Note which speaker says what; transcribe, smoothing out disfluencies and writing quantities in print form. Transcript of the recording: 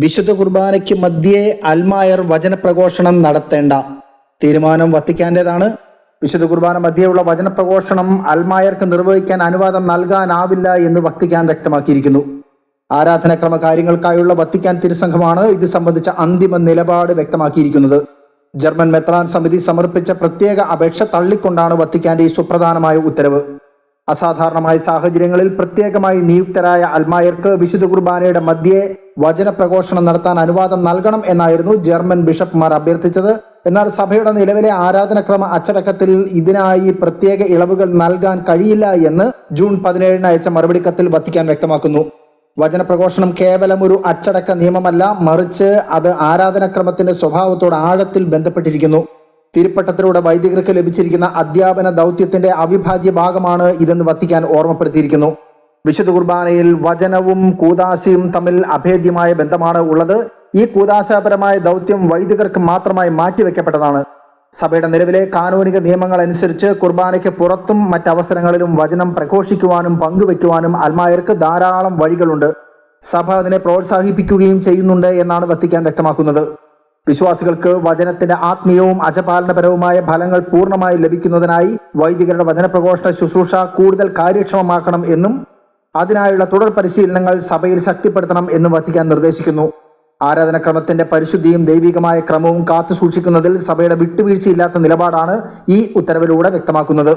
Speaker 1: വിശുദ്ധ കുർബാനയ്ക്ക് മധ്യേ അൽമായർ വചനപ്രഘോഷണം നടത്തേണ്ട തീരുമാനം വത്തിക്കാന്റേതാണ്. വിശുദ്ധ കുർബാന മധ്യേയുള്ള വചനപ്രഘോഷണം അൽമായർക്ക് നിർവഹിക്കാൻ അനുവാദം നൽകാനാവില്ല എന്ന് വത്തിക്കാൻ വ്യക്തമാക്കിയിരിക്കുന്നു. ആരാധനാക്രമ കാര്യങ്ങൾക്കായുള്ള വത്തിക്കാൻ തിരുസംഘമാണ് ഇത് സംബന്ധിച്ച അന്തിമ നിലപാട് വ്യക്തമാക്കിയിരിക്കുന്നത്. ജർമ്മൻ മെത്രാൻ സമിതി സമർപ്പിച്ച പ്രത്യേക അപേക്ഷ തള്ളിക്കൊണ്ടാണ് വത്തിക്കാന്റെ ഈ സുപ്രധാനമായ ഉത്തരവ്. അസാധാരണമായ സാഹചര്യങ്ങളിൽ പ്രത്യേകമായി നിയുക്തരായ അൽമായർക്ക് വിശുദ്ധ കുർബാനയുടെ മധ്യേ വചനപ്രഘോഷണം നടത്താൻ അനുവാദം നൽകണം എന്നായിരുന്നു ജർമ്മൻ ബിഷപ്പ്മാർ അഭ്യർത്ഥിച്ചത്. എന്നാൽ സഭയുടെ നിലവിലെ ആരാധനക്രമ അച്ചടക്കത്തിൽ ഇതിനായി പ്രത്യേക ഇളവുകൾ നൽകാൻ കഴിയില്ല എന്ന് ജൂൺ 17 അയച്ച മറുപടി കത്തിൽ വത്തിക്കാൻ വ്യക്തമാക്കുന്നു. വചനപ്രഘോഷണം കേവലം ഒരു അച്ചടക്ക നിയമമല്ല, മറിച്ച് അത് ആരാധനക്രമത്തിന്റെ സ്വഭാവത്തോട് ആഴത്തിൽ ബന്ധപ്പെട്ടിരിക്കുന്നു. തിരുപ്പട്ടത്തിലൂടെ വൈദികർക്ക് ലഭിച്ചിരിക്കുന്ന അധ്യാപന ദൗത്യത്തിന്റെ അവിഭാജ്യ ഭാഗമാണ് ഇതെന്ന് വത്തിക്കാൻ ഓർമ്മപ്പെടുത്തിയിരിക്കുന്നു. വിശുദ്ധ കുർബാനയിൽ വചനവും കൂദാശയും തമ്മിൽ അഭേദ്യമായ ബന്ധമാണ് ഉള്ളത്. ഈ കൂദാശാപരമായ ദൗത്യം വൈദികർക്ക് മാത്രമായി മാറ്റിവെക്കപ്പെട്ടതാണ്. സഭയുടെ നിലവിലെ കാനൂനിക നിയമങ്ങൾ അനുസരിച്ച് കുർബാനയ്ക്ക് പുറത്തും മറ്റവസരങ്ങളിലും വചനം പ്രഘോഷിക്കുവാനും പങ്കുവെക്കുവാനും അൽമായർക്ക് ധാരാളം വഴികളുണ്ട്. സഭ അതിനെ പ്രോത്സാഹിപ്പിക്കുകയും ചെയ്യുന്നുണ്ട് എന്നാണ് വത്തിക്കാൻ വ്യക്തമാക്കുന്നത്. വിശ്വാസികൾക്ക് വചനത്തിന്റെ ആത്മീയവും അജപാലനപരവുമായ ഫലങ്ങൾ പൂർണ്ണമായി ലഭിക്കുന്നതിനായി വൈദികരുടെ വചനപ്രഘോഷണ ശുശ്രൂഷ കൂടുതൽ കാര്യക്ഷമമാക്കണം എന്നും അതിനായുള്ള തുടർ പരിശീലനങ്ങൾ സഭയിൽ ശക്തിപ്പെടുത്തണം എന്നും വത്തിക്കാൻ നിർദ്ദേശിക്കുന്നു. ആരാധനക്രമത്തിന്റെ പരിശുദ്ധിയും ദൈവികമായ ക്രമവും കാത്തുസൂക്ഷിക്കുന്നതിൽ സഭയുടെ വിട്ടുവീഴ്ചയില്ലാത്ത നിലപാടാണ് ഈ ഉത്തരവിലൂടെ വ്യക്തമാക്കുന്നത്.